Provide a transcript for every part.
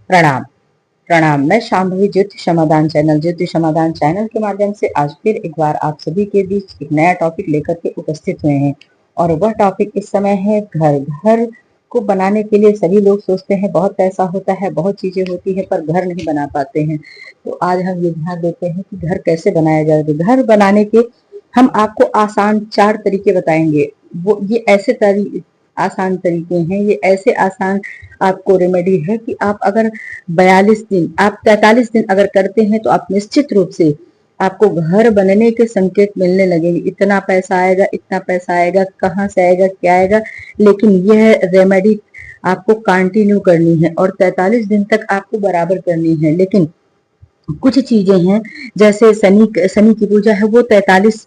प्रणाम। प्रणाम। मैं शांभवी ज्योतिष समाधान चैनल के माध्यम से आज फिर एक बार आप सभी के बीच एक नया टॉपिक लेकर के उपस्थित हुए हैं और वह टॉपिक इस समय है घर। घर को बनाने के लिए सभी लोग सोचते हैं बहुत पैसा होता है, बहुत चीजें होती है, पर घर नहीं बना पाते हैं। तो आज हम ये ध्यान देते हैं कि घर कैसे बनाया जाए। तो घर बनाने के हम आपको आसान 4 तरीके बताएंगे। वो ये ऐसे आसान तरीके हैं, ये ऐसे आसान आपको रेमेडी है कि आप अगर 42 दिन, आप 43 दिन अगर करते हैं तो आप निश्चित रूप से आपको घर बनने के संकेत मिलने लगेंगे। इतना पैसा आएगा, इतना पैसा आएगा, कहाँ से आएगा, क्या आएगा, लेकिन यह रेमेडी आपको कंटिन्यू करनी है और 43 दिन तक आपको बराबर करनी है। लेकिन कुछ चीजें हैं, जैसे शनि की पूजा है, वो 43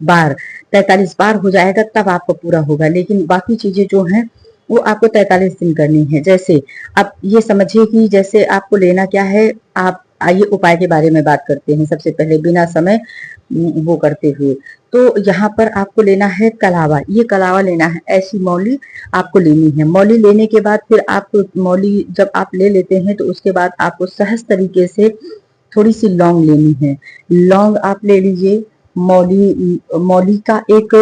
बार हो जाएगा तब आपको पूरा होगा, लेकिन बाकी चीजें जो हैं वो आपको 43 दिन करनी है। जैसे आप ये समझिए कि जैसे आपको लेना क्या है। आप आइए उपाय के बारे में बात करते हैं। सबसे पहले बिना समय वो करते हुए, तो यहाँ पर आपको लेना है कलावा। ये कलावा लेना है, ऐसी मौली आपको लेनी है। मौली लेने के बाद फिर आप मौली जब आप ले लेते हैं तो उसके बाद आपको सहज तरीके से थोड़ी सी लौंग लेनी है। लौंग आप ले लीजिए। मौली मौली का एक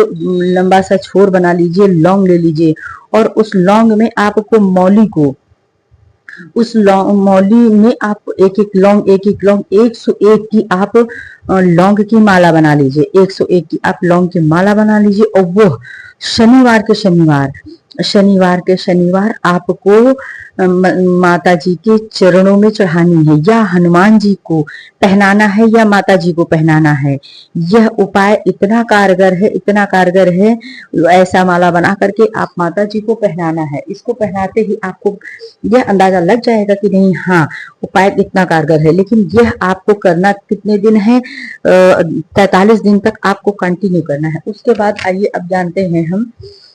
लंबा सा छोर बना लीजिए, लौंग ले लीजिए और उस लौंग में आपको मौली में आप एक एक लौंग 101 की आप लौंग की माला बना लीजिए। 101 की आप लौंग की माला बना लीजिए और वो शनिवार के शनिवार आपको माता जी के चरणों में चढ़ानी है, या हनुमान जी को पहनाना है, या माता जी को पहनाना है। यह उपाय इतना कारगर है। ऐसा माला बना करके आप माता जी को पहनाना है। इसको पहनाते ही आपको यह अंदाजा लग जाएगा कि नहीं, हाँ, उपाय इतना कारगर है। लेकिन यह आपको करना कितने दिन है? 43 दिन तक आपको कंटिन्यू करना है। उसके बाद आइए अब जानते हैं हम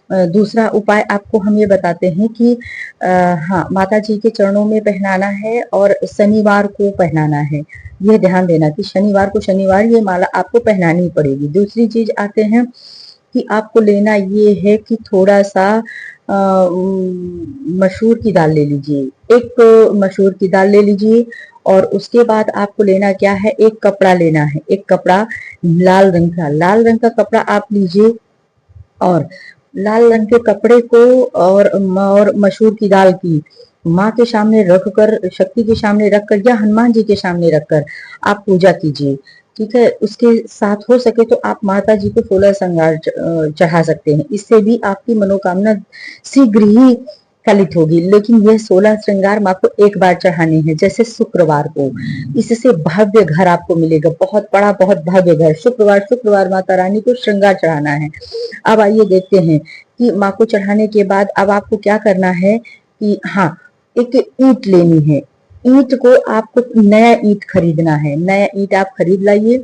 दूसरा उपाय। आपको हम ये बताते हैं कि हाँ, माता जी के चरणों में पहनाना है और शनिवार को पहनाना है। यह ध्यान देना कि शनिवार ये माला आपको पहनानी पड़ेगी। दूसरी चीज आते हैं कि आपको लेना ये है कि थोड़ा सा मसूर की दाल ले लीजिए। एक मसूर की दाल ले लीजिए और उसके बाद आपको लेना क्या है, एक कपड़ा लेना है। एक कपड़ा लाल रंग का कपड़ा आप लीजिए और लाल रंग के कपड़े को और मसूर की दाल की माँ के सामने रखकर, शक्ति के सामने रखकर या हनुमान जी के सामने रखकर आप पूजा कीजिए। ठीक है। उसके साथ हो सके तो आप माता जी को 16 श्रृंगार चढ़ा सकते हैं। इससे भी आपकी मनोकामना शीघ्र ही फलित होगी। लेकिन यह 16 श्रृंगार माँ को एक बार चढ़ाने हैं, जैसे शुक्रवार को। इससे भव्य घर आपको मिलेगा, बहुत बड़ा, बहुत भव्य घर। शुक्रवार माता रानी को श्रृंगार चढ़ाना है। अब आइए देखते हैं कि माँ को चढ़ाने के बाद अब आपको क्या करना है कि हाँ, एक ईंट लेनी है। ईंट को आपको नया ईंट खरीदना है। नया ईंट आप खरीद लाइए।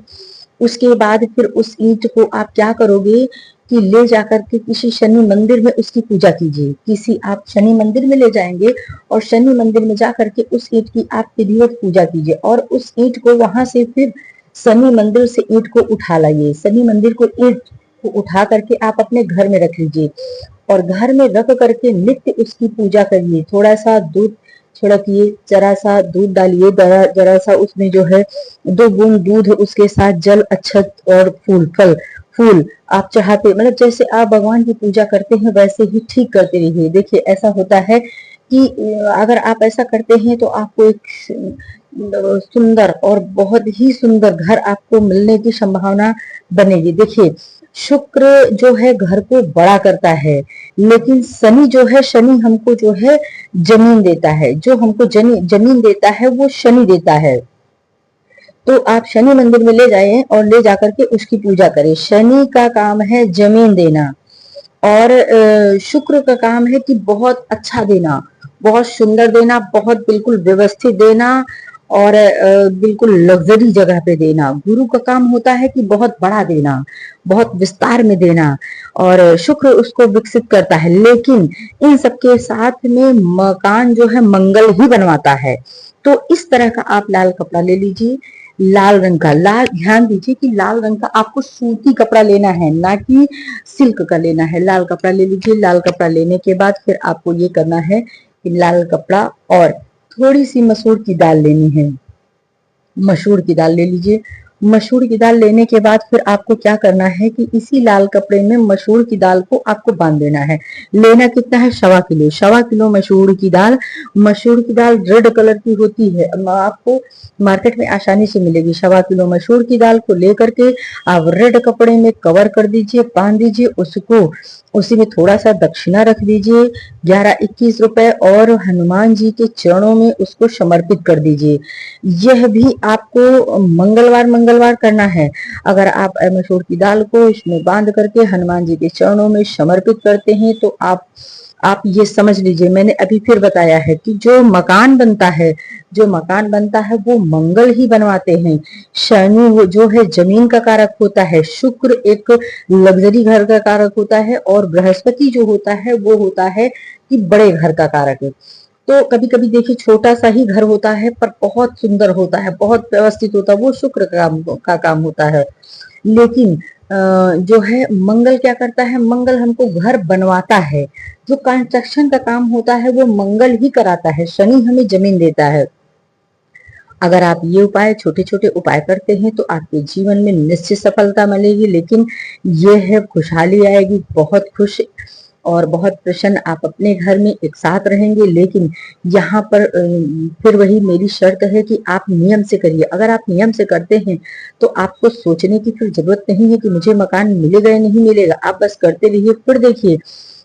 उसके बाद फिर उस ईंट को आप क्या करोगे कि ले जाकर के किसी शनि मंदिर में उसकी पूजा कीजिए। आप शनि मंदिर में ले जाएंगे और शनि मंदिर में जाकर के उस ईंट की आप विधिवत पूजा कीजिए और उस ईंट को वहां से फिर शनि मंदिर से ईंट को उठा लाइए। शनि मंदिर को ईंट को उठा करके आप अपने घर में रख लीजिए और घर में रख करके नित्य उसकी पूजा करिए। थोड़ा सा दूध छिड़किए, जरा सा दूध डालिए, जरा सा उसमें जो है 2 बूंद दूध, उसके साथ जल, अक्षत और फूल आप चाहते, मतलब जैसे आप भगवान की पूजा करते हैं वैसे ही ठीक करते रहिए। देखिए, ऐसा होता है कि अगर आप ऐसा करते हैं तो आपको एक सुंदर और बहुत ही सुंदर घर आपको मिलने की संभावना बनेगी। देखिए, शुक्र जो है घर को बड़ा करता है, लेकिन शनि जो है, शनि हमको जो है जमीन देता है। जो हमको जमीन देता है वो शनि देता है। तो आप शनि मंदिर में ले जाएं और ले जाकर के उसकी पूजा करें। शनि का काम है जमीन देना और शुक्र का काम है कि बहुत अच्छा देना, बहुत सुंदर देना, बहुत बिल्कुल व्यवस्थित देना और बिल्कुल लग्जरी जगह पे देना। गुरु का काम होता है कि बहुत बड़ा देना, बहुत विस्तार में देना और शुक्र उसको विकसित करता है। लेकिन इन सबके साथ में मकान जो है मंगल ही बनवाता है। तो इस तरह का आप लाल कपड़ा ले लीजिए। लाल रंग का, ध्यान दीजिए कि लाल रंग का आपको सूती कपड़ा लेना है, ना कि सिल्क का लेना है। लाल कपड़ा ले लीजिए। लाल कपड़ा लेने के बाद फिर आपको ये करना है कि लाल कपड़ा और थोड़ी सी मसूर की दाल लेनी है, मसूर की दाल ले लीजिए। मसूर की दाल लेने के बाद फिर आपको क्या करना है कि इसी लाल कपड़े में मसूर की दाल को आपको बांध देना है। लेना कितना है, 1.25 किलो, 1.25 किलो मसूर की दाल। मसूर की दाल रेड कलर की होती है, आपको मार्केट में आसानी से मिलेगी। 1.25 किलो मसूर की दाल को लेकर के आप रेड कपड़े में कवर कर दीजिए, बांध दीजिए उसको। उसी में थोड़ा सा दक्षिणा रख दीजिए, 11-21 रुपए, और हनुमान जी के चरणों में उसको समर्पित कर दीजिए। यह भी आपको मंगलवार मंगलवार करना है। अगर आप मसूर की दाल को इसमें बांध करके हनुमान जी के चरणों में समर्पित करते हैं तो आप ये समझ लीजिए, मैंने अभी फिर बताया है कि जो मकान बनता है, जो मकान बनता है वो मंगल ही बनवाते हैं। शनि वो जो है जमीन का कारक होता है, शुक्र एक लग्जरी घर का कारक होता है, और बृहस्पति जो होता है वो होता है कि बड़े घर का कारक है। तो कभी कभी देखिए छोटा सा ही घर होता है पर बहुत सुंदर होता है, बहुत व्यवस्थित होता है, वो शुक्र का काम होता है। लेकिन जो है मंगल क्या करता है, मंगल हमको घर बनवाता है। जो कंस्ट्रक्शन का काम होता है वो मंगल ही कराता है, शनि हमें जमीन देता है। अगर आप ये उपाय, छोटे छोटे उपाय करते हैं तो आपके जीवन में निश्चित सफलता मिलेगी। लेकिन ये है खुशहाली आएगी, बहुत खुश और बहुत प्रसन्न आप अपने घर में एक साथ रहेंगे। लेकिन यहाँ पर फिर वही मेरी शर्त है कि आप नियम से करिए। अगर आप नियम से करते हैं तो आपको सोचने की फिर जरूरत नहीं है कि मुझे मकान मिलेगा या नहीं मिलेगा। आप बस करते रहिए, फिर देखिए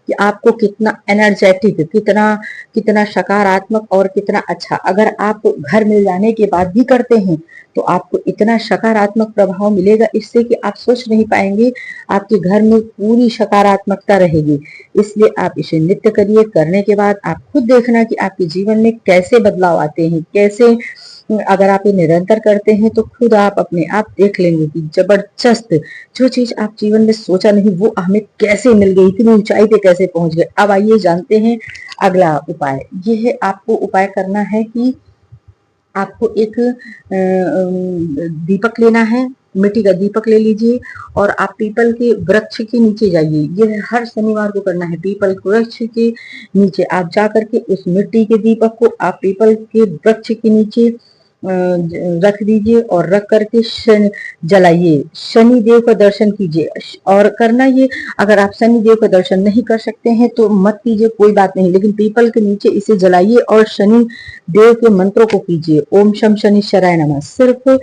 कि आपको कितना एनर्जेटिक, कितना कितना सकारात्मक और कितना अच्छा। अगर आप घर मिल जाने के बाद भी करते हैं तो आपको इतना सकारात्मक प्रभाव मिलेगा इससे कि आप सोच नहीं पाएंगे, आपके घर में पूरी सकारात्मकता रहेगी। इसलिए आप इसे नित्य करिए। करने के बाद आप खुद देखना कि आपके जीवन में कैसे बदलाव आते हैं, कैसे। अगर आप ये निरंतर करते हैं तो खुद आप अपने आप देख लेंगे कि जबरदस्त, जो चीज आप जीवन में सोचा नहीं वो हमें कैसे मिल गई, इतनी ऊंचाई पे कैसे पहुंच गए। अब आइए जानते हैं अगला उपाय। ये है, आपको उपाय करना है कि आपको एक दीपक लेना है, मिट्टी का दीपक ले लीजिए, और आप पीपल के वृक्ष के नीचे जाइए। ये हर शनिवार को करना है। पीपल के वृक्ष के नीचे आप जा करके उस मिट्टी के दीपक को आप पीपल के वृक्ष के नीचे रख दीजिए, और रख करके जलाइए। शनि देव का दर्शन कीजिए। और करना ये, अगर आप शनि देव का दर्शन नहीं कर सकते हैं तो मत कीजिए, कोई बात नहीं, लेकिन पीपल के नीचे इसे जलाइए और शनि देव के मंत्रों को कीजिए। ओम शम शनिश्चराय नमः। सिर्फ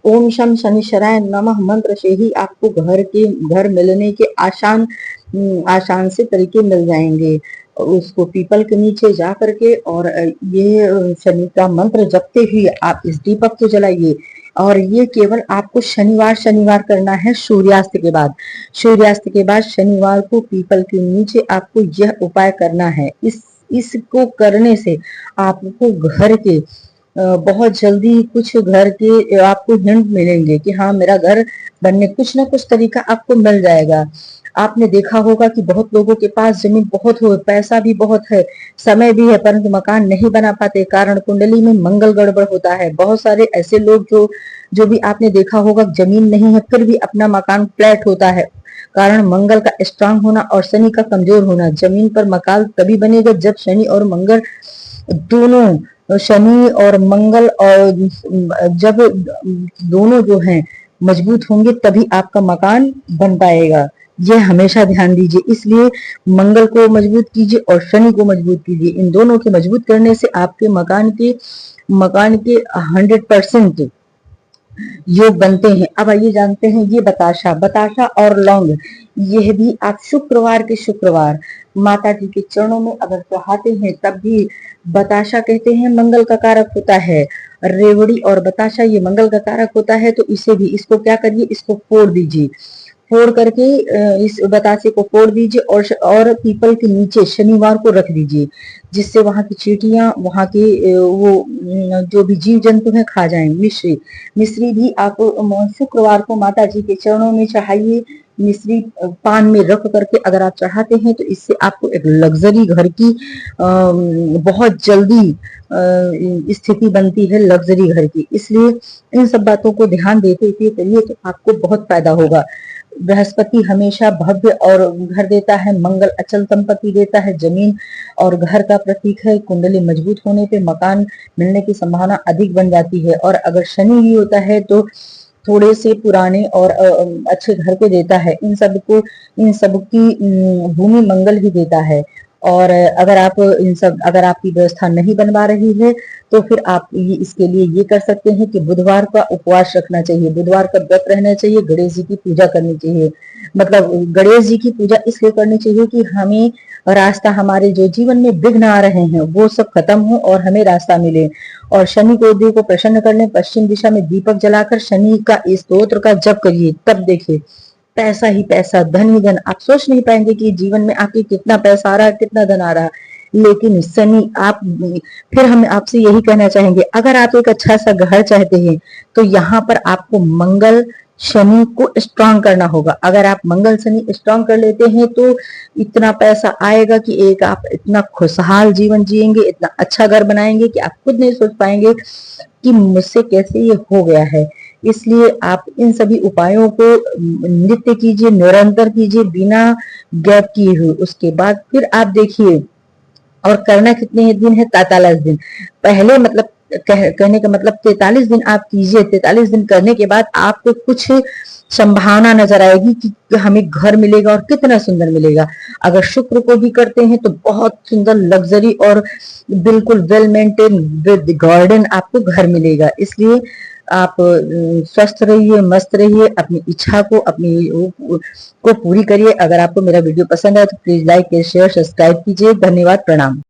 ओम शम शनिश्चराय नमः मंत्र से ही आपको घर मिलने के आसान से तरीके मिल जाएंगे। उसको पीपल के नीचे जा करके और ये शनि का मंत्र जपते हुए आप इस दीपक को जलाइए। और ये केवल आपको शनिवार शनिवार करना है, सूर्यास्त के बाद। सूर्यास्त के बाद शनिवार को पीपल के नीचे आपको यह उपाय करना है। इसको करने से आपको घर के बहुत जल्दी कुछ घर के आपको हिंट मिलेंगे कि हाँ मेरा घर बनने कुछ ना कुछ तरीका आपको मिल जाएगा। आपने देखा होगा कि बहुत लोगों के पास जमीन बहुत हो, पैसा भी बहुत है, समय भी है, परंतु मकान नहीं बना पाते, कारण कुंडली में मंगल गड़बड़ होता है। बहुत सारे ऐसे लोग जो भी आपने देखा होगा जमीन नहीं है फिर भी अपना मकान फ्लैट होता है, कारण मंगल का स्ट्रांग होना और शनि का कमजोर होना। जमीन पर मकान तभी बनेगा जब शनि और मंगल दोनों, शनि और मंगल और जब दोनों जो हैं मजबूत होंगे तभी आपका मकान बन पाएगा। यह हमेशा ध्यान दीजिए। इसलिए मंगल को मजबूत कीजिए और शनि को मजबूत कीजिए। इन दोनों के मजबूत करने से आपके मकान के 100% योग बनते हैं। अब आइए जानते हैं ये बताशा और लौंग। यह भी आप शुक्रवार माता जी के चरणों में अगर चढ़ाते हैं तब भी, बताशा कहते हैं मंगल का कारक होता है। रेवड़ी और बताशा ये मंगल का कारक होता है, तो इसको क्या करिए, इसको फोड़ दीजिए। फोड़ करके इस बतासे को फोड़ दीजिए और पीपल के नीचे शनिवार को रख दीजिए, जिससे वहां की चींटियां, वहां के वो जो भी जीव जंतु हैं खा जाएं। मिश्री भी आप शुक्रवार को माता जी के चरणों में चढ़ाइए। मिश्री पान में रख करके अगर आप चढ़ाते हैं तो इससे आपको एक लग्जरी घर की बहुत जल्दी स्थिति बनती है, लग्जरी घर की। इसलिए इन सब बातों को ध्यान देते हुए करिए तो आपको बहुत फायदा होगा। बृहस्पति हमेशा भव्य और घर देता है, मंगल अचल संपत्ति देता है, जमीन और घर का प्रतीक है। कुंडली मजबूत होने पे मकान मिलने की संभावना अधिक बन जाती है। और अगर शनि ही होता है तो थोड़े से पुराने और अच्छे घर को देता है। इन सब की भूमि मंगल ही देता है। और अगर आपकी व्यवस्था नहीं बनवा रही है तो फिर आप इसके लिए ये कर सकते हैं कि बुधवार का उपवास रखना चाहिए, बुधवार का व्रत रहना चाहिए, गणेश जी की पूजा करनी चाहिए। मतलब गणेश जी की पूजा इसलिए करनी चाहिए कि हमें रास्ता, हमारे जो जीवन में विघ्न आ रहे हैं वो सब खत्म हो और हमें रास्ता मिले। और शनि को देव को प्रसन्न करने पश्चिम दिशा में दीपक जलाकर शनि का इस स्तोत्र का जप करिए, तब देखिए पैसा ही पैसा, धन ही धन। आप सोच नहीं पाएंगे कि जीवन में आपके कितना पैसा आ रहा है, कितना धन आ रहा है। लेकिन शनि आप फिर हम आपसे यही कहना चाहेंगे, अगर आप एक अच्छा सा घर चाहते हैं तो यहाँ पर आपको मंगल शनि को स्ट्रांग करना होगा। अगर आप मंगल शनि स्ट्रांग कर लेते हैं तो इतना पैसा आएगा कि एक आप इतना खुशहाल जीवन जिएंगे, इतना अच्छा घर बनाएंगे कि आप खुद नहीं सोच पाएंगे कि मुझसे कैसे ये हो गया है। इसलिए आप इन सभी उपायों को नित्य कीजिए, निरंतर कीजिए, बिना गैप किए हुए। उसके बाद फिर आप देखिए, और करना कितने दिन है? 43 दिन। पहले मतलब कहने का मतलब 43 दिन आप कीजिए। 43 दिन करने के बाद आपको कुछ संभावना नजर आएगी कि हमें घर मिलेगा और कितना सुंदर मिलेगा। अगर शुक्र को भी करते हैं तो बहुत सुंदर लग्जरी और बिल्कुल वेल मेंटेन विद गार्डन आपको घर मिलेगा। इसलिए आप स्वस्थ रहिए, मस्त रहिए, अपनी इच्छा को पूरी करिए। अगर आपको मेरा वीडियो पसंद आए तो प्लीज लाइक शेयर सब्सक्राइब कीजिए। धन्यवाद, प्रणाम।